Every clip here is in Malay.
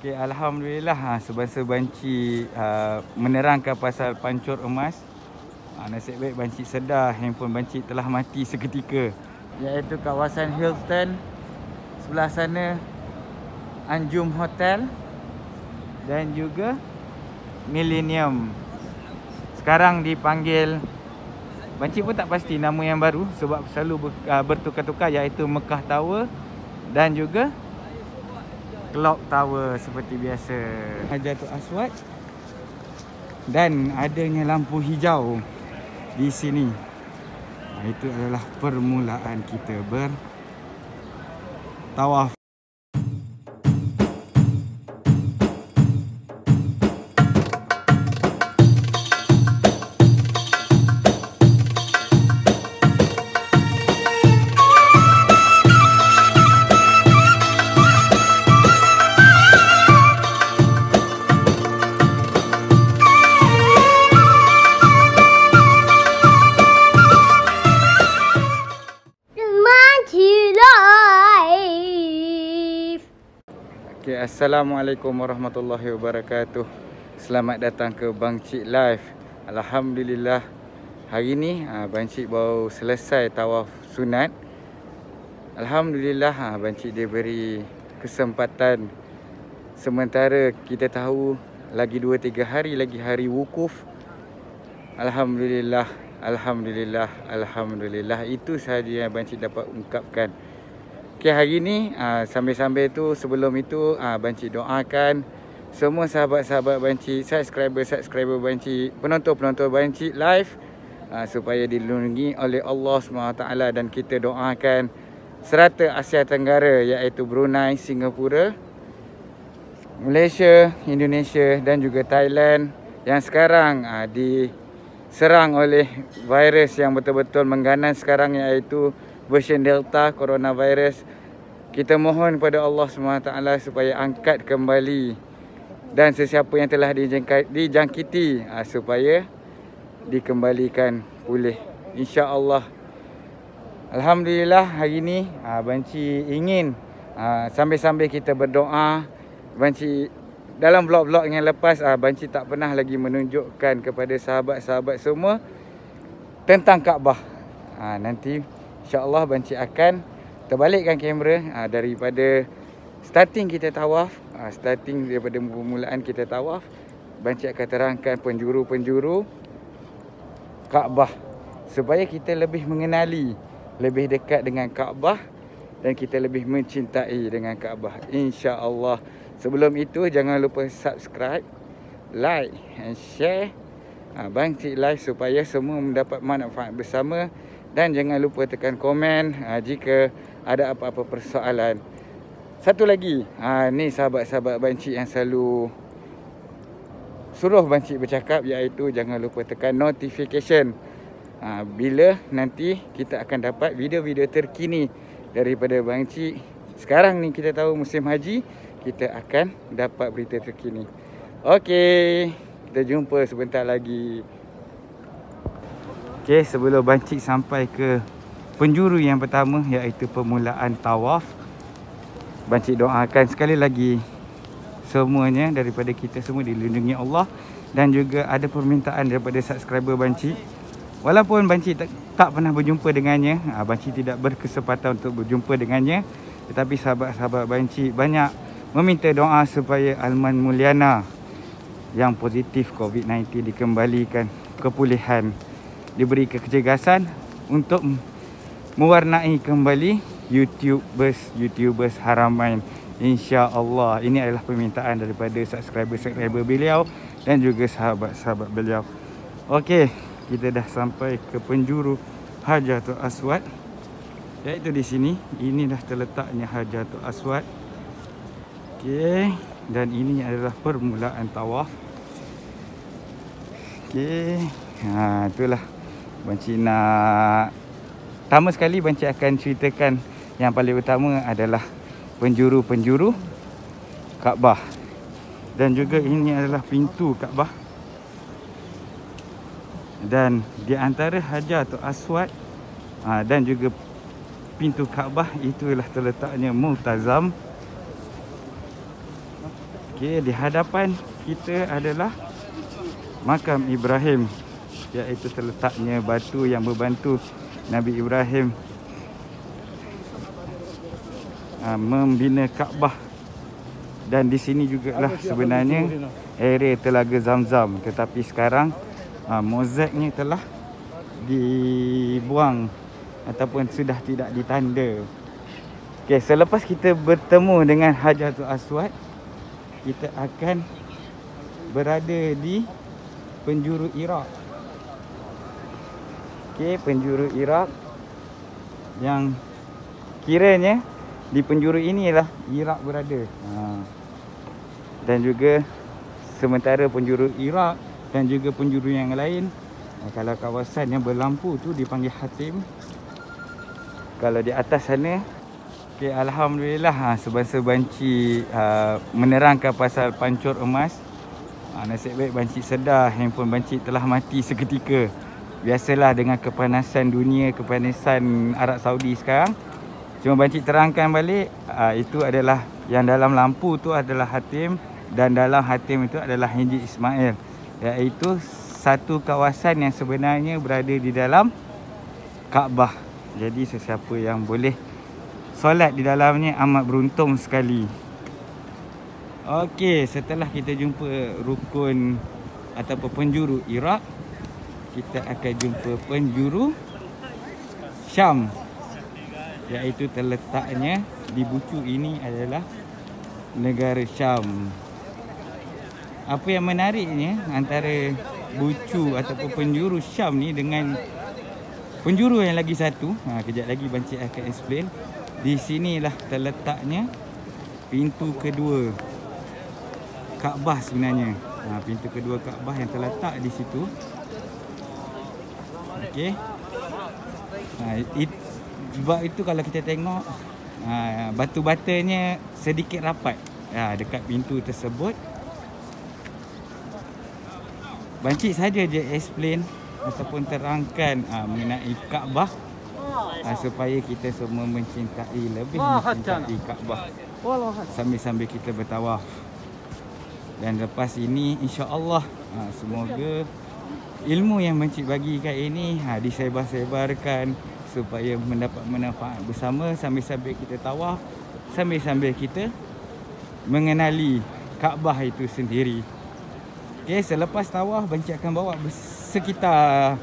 Okay, Alhamdulillah sebangsa banci menerangkan pasal pancur emas. Nasib baik banci sedar handphone banci telah mati seketika, iaitu kawasan Hilton, sebelah sana Anjum Hotel dan juga Millennium. Sekarang dipanggil, banci pun tak pasti nama yang baru sebab selalu bertukar-tukar, iaitu Mekah Tower dan juga Clock Tower seperti biasa. Hajarul Aswad dan adanya lampu hijau di sini. Itu adalah permulaan kita bertawaf. Okay, Assalamualaikum warahmatullahi wabarakatuh. Selamat datang ke Bang Cik Live. Alhamdulillah, hari ni Bang Cik baru selesai tawaf sunat. Alhamdulillah, Bang Cik diberi kesempatan. Sementara kita tahu lagi 2-3 hari lagi hari wukuf. Alhamdulillah, Alhamdulillah, Alhamdulillah. Itu sahaja yang Bang Cik dapat ungkapkan. Okay, hari ni sambil-sambil tu, sebelum itu Bang Cik doakan semua sahabat-sahabat Bang Cik, subscriber Bang Cik, penonton-penonton Bang Cik live supaya dilindungi oleh Allah SWT, dan kita doakan serata Asia Tenggara, iaitu Brunei, Singapura, Malaysia, Indonesia dan juga Thailand yang sekarang diserang oleh virus yang betul-betul mengganas sekarang, iaitu version Delta coronavirus. Kita mohon kepada Allah SWT supaya angkat kembali, dan sesiapa yang telah dijangkiti supaya dikembalikan pulih, insya-Allah. Alhamdulillah, hari ni Bang Cik ingin sambil-sambil kita berdoa. Bang Cik dalam vlog-vlog yang lepas Bang Cik tak pernah lagi menunjukkan kepada sahabat-sahabat semua tentang Kaabah. Nanti insya-Allah Bang Cik akan terbalikkan kamera daripada starting kita tawaf, starting daripada permulaan kita tawaf. Bang Cik akan terangkan penjuru-penjuru Kaabah supaya kita lebih mengenali, lebih dekat dengan Kaabah, dan kita lebih mencintai dengan Kaabah, insya-Allah. Sebelum itu jangan lupa subscribe, like and share Bang Cik Live supaya semua mendapat manfaat bersama. Dan jangan lupa tekan komen jika ada apa-apa persoalan. Satu lagi, ni sahabat-sahabat Bang Cik yang selalu suruh Bang Cik bercakap, iaitu jangan lupa tekan notification. Bila nanti kita akan dapat video-video terkini daripada Bang Cik. Sekarang ni kita tahu musim haji, kita akan dapat berita terkini. Okey, kita jumpa sebentar lagi. Okay, sebelum Bang Cik sampai ke penjuru yang pertama, iaitu permulaan tawaf, Bang Cik doakan sekali lagi semuanya daripada kita semua dilindungi Allah, dan juga ada permintaan daripada subscriber Bang Cik. Walaupun Bang Cik tak pernah berjumpa dengannya, Bang Cik tidak berkesempatan untuk berjumpa dengannya, tetapi sahabat-sahabat Bang Cik banyak meminta doa supaya Alman Mulyana yang positif COVID-19 dikembalikan kepulihan, diberi kecergasan untuk mewarnai kembali YouTubers Haramain, insya-Allah. Ini adalah permintaan daripada subscriber beliau dan juga sahabat-sahabat beliau. Okey, kita dah sampai ke penjuru Hajarul Aswad, iaitu di sini. Ini dah terletaknya Hajarul Aswad. Okey, dan ini adalah permulaan tawaf. Okey, itulah Bang Cik nak. Pertama sekali Bang Cik akan ceritakan yang paling utama adalah penjuru-penjuru Kaabah, dan juga ini adalah pintu Kaabah, dan di antara Hajarul Aswad dan juga pintu Kaabah itulah terletaknya Multazam. Okey, di hadapan kita adalah makam Ibrahim, iaitu terletaknya batu yang membantu Nabi Ibrahim membina Kaabah. Dan di sini jugalah sebenarnya area Telaga Zamzam, tetapi sekarang mozaiknya telah dibuang ataupun sudah tidak ditanda. Okey, selepas kita bertemu dengan Hajarul Aswad, kita akan berada di penjuru Iraq. Okey, penjuru Iraq yang kiranya di penjuru inilah Iraq berada. Dan juga sementara penjuru Iraq dan juga penjuru yang lain, kalau kawasan yang berlampu tu dipanggil Hatim. Kalau di atas sana, okay, alhamdulillah sebangsa banci menerangkan pasal pancur emas. Nasib baik banci sedar handphone banci telah mati seketika. Biasalah dengan kepanasan dunia, kepanasan Arab Saudi sekarang. Cuma banci terangkan balik, itu adalah yang dalam lampu tu adalah Hatim, dan dalam Hatim itu adalah Hijri Ismail, iaitu satu kawasan yang sebenarnya berada di dalam Kaabah. Jadi sesiapa yang boleh solat di dalamnya amat beruntung sekali. Okey, setelah kita jumpa rukun ataupun penjuru Iraq, kita akan jumpa penjuru Syam, iaitu terletaknya di bucu ini adalah negara Syam. Apa yang menariknya antara bucu ataupun penjuru Syam ni dengan penjuru yang lagi satu, kejap lagi banci akan explain. Di sinilah terletaknya pintu kedua Kaabah sebenarnya. Pintu kedua Kaabah yang terletak di situ. Okey. Sebab itu kalau kita tengok batu-batanya sedikit rapat dekat pintu tersebut. Banci saja je explain ataupun terangkan mengenai Kaabah, supaya kita semua mencintai, lebih mencintai Kaabah sambil-sambil kita bertawaf. Dan lepas ini insya-Allah semoga ilmu yang banci bagi kat ini disebar-sebarkan supaya mendapat manfaat bersama sambil-sambil kita tawaf, sambil-sambil kita mengenali Kaabah itu sendiri. Okey, selepas tawaf banci akan bawa sekitar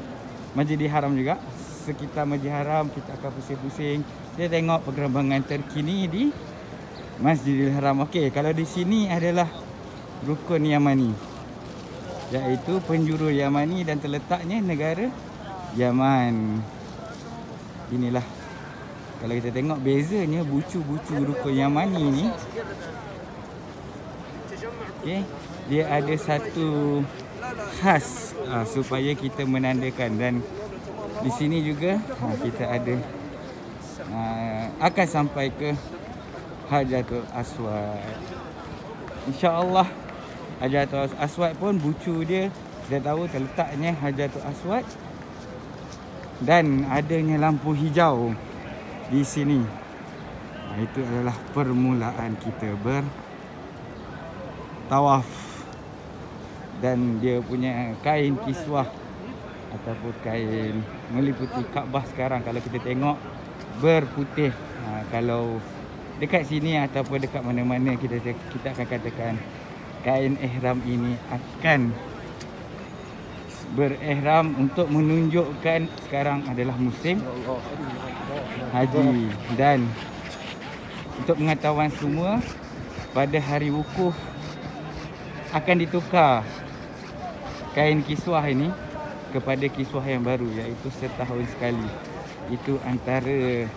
Masjidil Haram juga. Sekitar Masjidil Haram kita akan pusing-pusing. Kita tengok perkembangan terkini di Masjidil Haram. Okey, kalau di sini adalah rukun Yamani, iaitu penjuru Yamani dan terletaknya negara Yaman. Inilah kalau kita tengok bezanya bucu-bucu rukun Yamani ni. Okey, dia ada satu khas supaya kita menandakan. Dan di sini juga kita ada akan sampai ke Hajarul Aswad. InsyaAllah Hajarul Aswad pun bucu dia dah tahu terletaknya Hajarul Aswad, dan adanya lampu hijau di sini. Itu adalah permulaan kita bertawaf. Dan dia punya kain kiswah ataupun kain meliputi Kaabah sekarang kalau kita tengok berputih. Kalau dekat sini ataupun dekat mana-mana kita akan katakan kain ihram ini akan berihram untuk menunjukkan sekarang adalah musim haji. Dan untuk pengetahuan semua, pada hari wukuf akan ditukar kain kiswah ini kepada kiswah yang baru, iaitu setahun sekali. Itu antara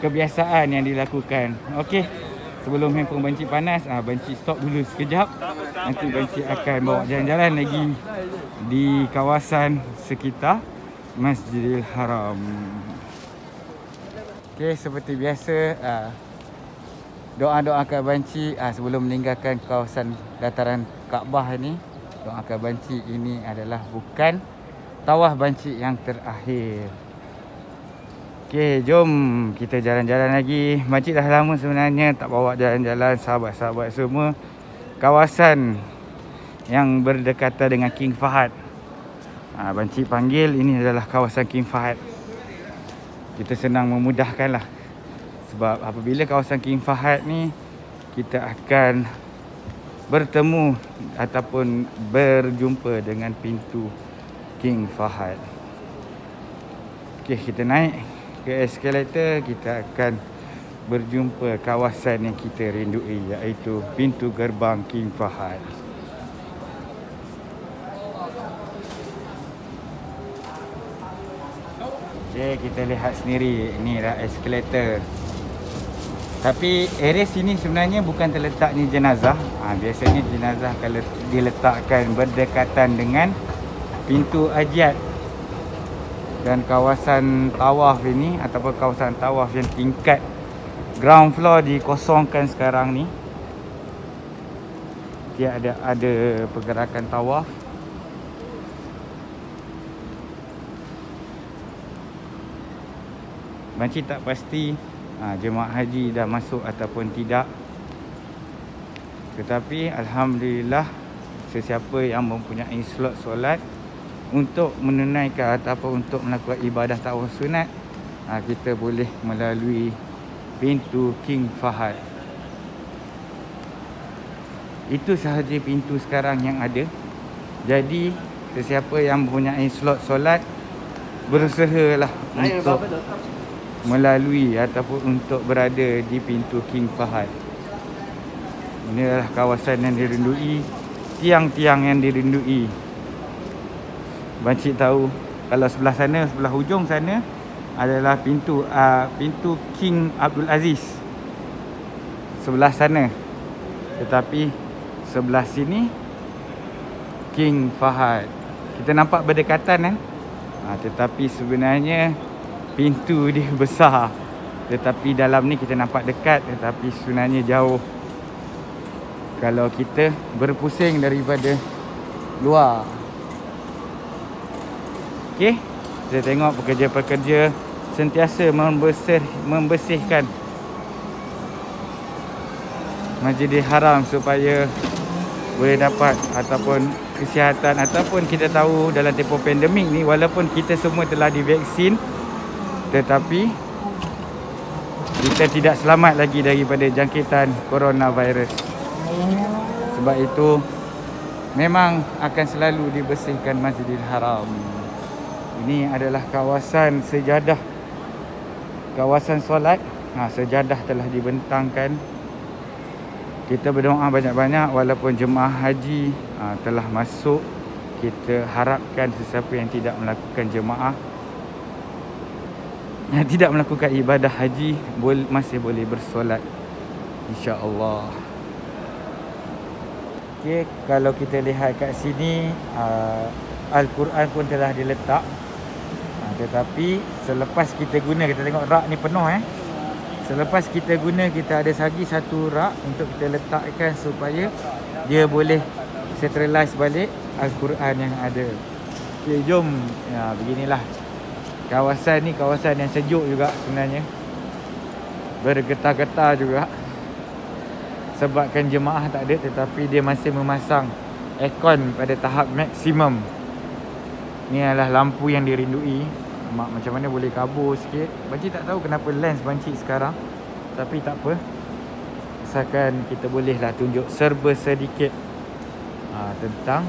kebiasaan yang dilakukan. Okey, sebelum handphone banci panas, banci stop dulu sekejap. Nanti banci akan bawa jalan-jalan lagi di kawasan sekitar Masjidil Haram. Okey, seperti biasa, doa-doakan banci sebelum meninggalkan kawasan dataran Kaabah ini. Doakan banci ini adalah bukan tawaf banci yang terakhir. Okey, jom kita jalan-jalan lagi. Makcik dah lama sebenarnya tak bawa jalan-jalan sahabat-sahabat semua. Kawasan yang berdekatan dengan King Fahad. Makcik panggil ini adalah kawasan King Fahad. Kita senang memudahkan lah. Sebab apabila kawasan King Fahad ni, kita akan bertemu ataupun berjumpa dengan pintu King Fahad. Okey, kita naik ke eskalator, kita akan berjumpa kawasan yang kita rindui, iaitu pintu gerbang King Fahad. Okey, kita lihat sendiri, inilah eskalator. Tapi area sini sebenarnya bukan terletaknya jenazah. Biasanya jenazah kalau diletakkan berdekatan dengan pintu ajiat. Dan kawasan tawaf ini ataupun kawasan tawaf yang tingkat ground floor dikosongkan sekarang ni. Tiada ada pergerakan tawaf. Makcik tak pasti jemaah haji dah masuk ataupun tidak. Tetapi alhamdulillah, sesiapa yang mempunyai slot solat untuk menunaikan ataupun untuk melakukan ibadah tawaf sunat, kita boleh melalui pintu King Fahad. Itu sahaja pintu sekarang yang ada. Jadi sesiapa yang mempunyai slot solat, berusahalah untuk melalui ataupun untuk berada di pintu King Fahad. Ini adalah kawasan yang dirindui, tiang-tiang yang dirindui. Makcik tahu kalau sebelah sana, sebelah hujung sana adalah pintu King Abdul Aziz. Sebelah sana. Tetapi sebelah sini King Fahad. Kita nampak berdekatan kan? Tetapi sebenarnya pintu dia besar. Tetapi dalam ni kita nampak dekat, tetapi sebenarnya jauh kalau kita berpusing daripada luar. Okey, kita tengok pekerja-pekerja sentiasa membersihkan Masjidil Haram supaya boleh dapat ataupun kesihatan, ataupun kita tahu dalam tempoh pandemik ni, walaupun kita semua telah divaksin, tetapi kita tidak selamat lagi daripada jangkitan coronavirus. Sebab itu memang akan selalu dibersihkan Masjidil Haram. Ini adalah kawasan sejadah, kawasan solat. Sejadah telah dibentangkan. Kita berdoa banyak-banyak walaupun jemaah haji telah masuk. Kita harapkan sesiapa yang tidak melakukan jemaah, yang tidak melakukan ibadah haji, masih boleh bersolat, insya-Allah. Okey, kalau kita lihat kat sini, Al-Quran pun telah diletak. Tetapi selepas kita guna, kita tengok rak ni penuh Selepas kita guna, kita ada lagi satu rak untuk kita letakkan supaya dia boleh centralize balik Al-Quran yang ada. Okey, jom. Beginilah kawasan ni, kawasan yang sejuk juga sebenarnya. Bergetar-getar juga sebabkan jemaah tak ada, tetapi dia masih memasang aircon pada tahap maksimum. Ni adalah lampu yang dirindui. Macam mana boleh kabur sikit. Makcik tak tahu kenapa lens makcik sekarang, tapi tak apa, asalkan kita bolehlah tunjuk serba sedikit tentang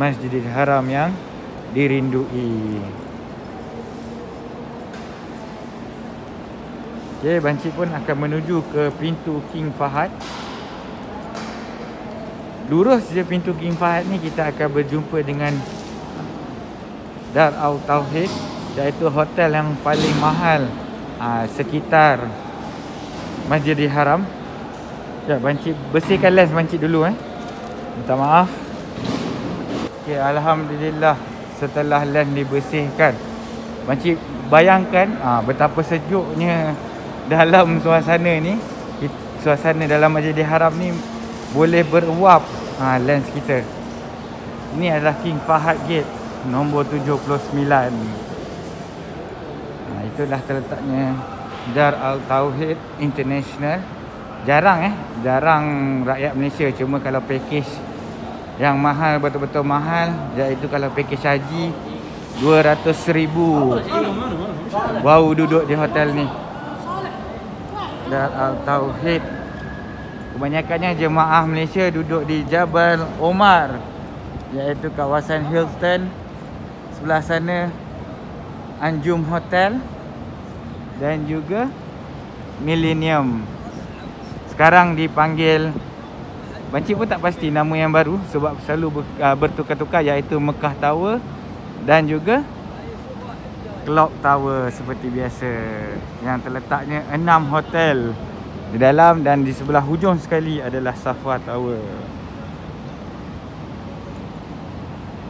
Masjidil Haram yang dirindui. Okey, makcik pun akan menuju ke pintu King Fahad. Lurus je pintu King Fahad ni, kita akan berjumpa dengan Dar Al-Tauhid, iaitu hotel yang paling mahal sekitar Masjidil Haram. Sekejap, makcik bersihkan lens makcik dulu minta maaf. Okay, alhamdulillah, setelah lens dibersihkan, makcik bayangkan betapa sejuknya dalam suasana ni. Suasana dalam Masjidil Haram ni boleh beruap lens kita. Ini adalah King Fahad Gate nombor 79. Itulah terletaknya Dar Al Tauhid International. Jarang rakyat Malaysia. Cuma kalau package yang mahal, betul-betul mahal, iaitu kalau package haji 200,000 baru duduk di hotel ni, Dar Al Tauhid. Kebanyakannya jemaah Malaysia duduk di Jabal Omar, iaitu kawasan Hilton. Sebelah sana Anjum Hotel dan juga Millennium. Sekarang dipanggil, Banci pun tak pasti nama yang baru sebab selalu bertukar-tukar, iaitu Mekah Tower dan juga Clock Tower seperti biasa, yang terletaknya 6 hotel di dalam, dan di sebelah hujung sekali adalah Safwa Tower.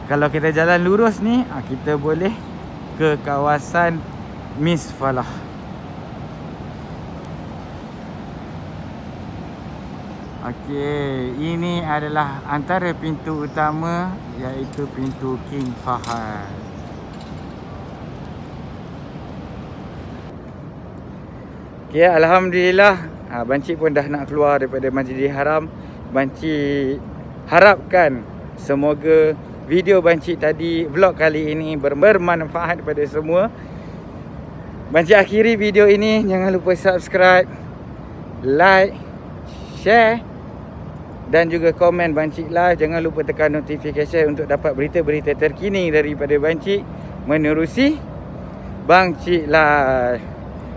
Kalau kita jalan lurus ni, kita boleh ke kawasan Misfalah. Okey, ini adalah antara pintu utama, iaitu pintu King Fahad. Okey, alhamdulillah, Banci pun dah nak keluar daripada Masjidil Haram. Banci harapkan semoga video Banci tadi, vlog kali ini bermanfaat kepada semua. Banci akhiri video ini. Jangan lupa subscribe, like, share dan juga komen Banci Live. Jangan lupa tekan notification untuk dapat berita-berita terkini daripada Banci menerusi Banci Live.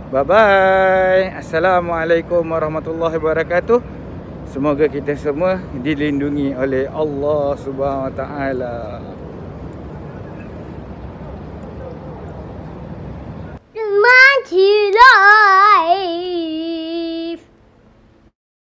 Bye-bye. Assalamualaikum warahmatullahi wabarakatuh. Semoga kita semua dilindungi oleh Allah Subhanahu Wa Taala. Banci Live.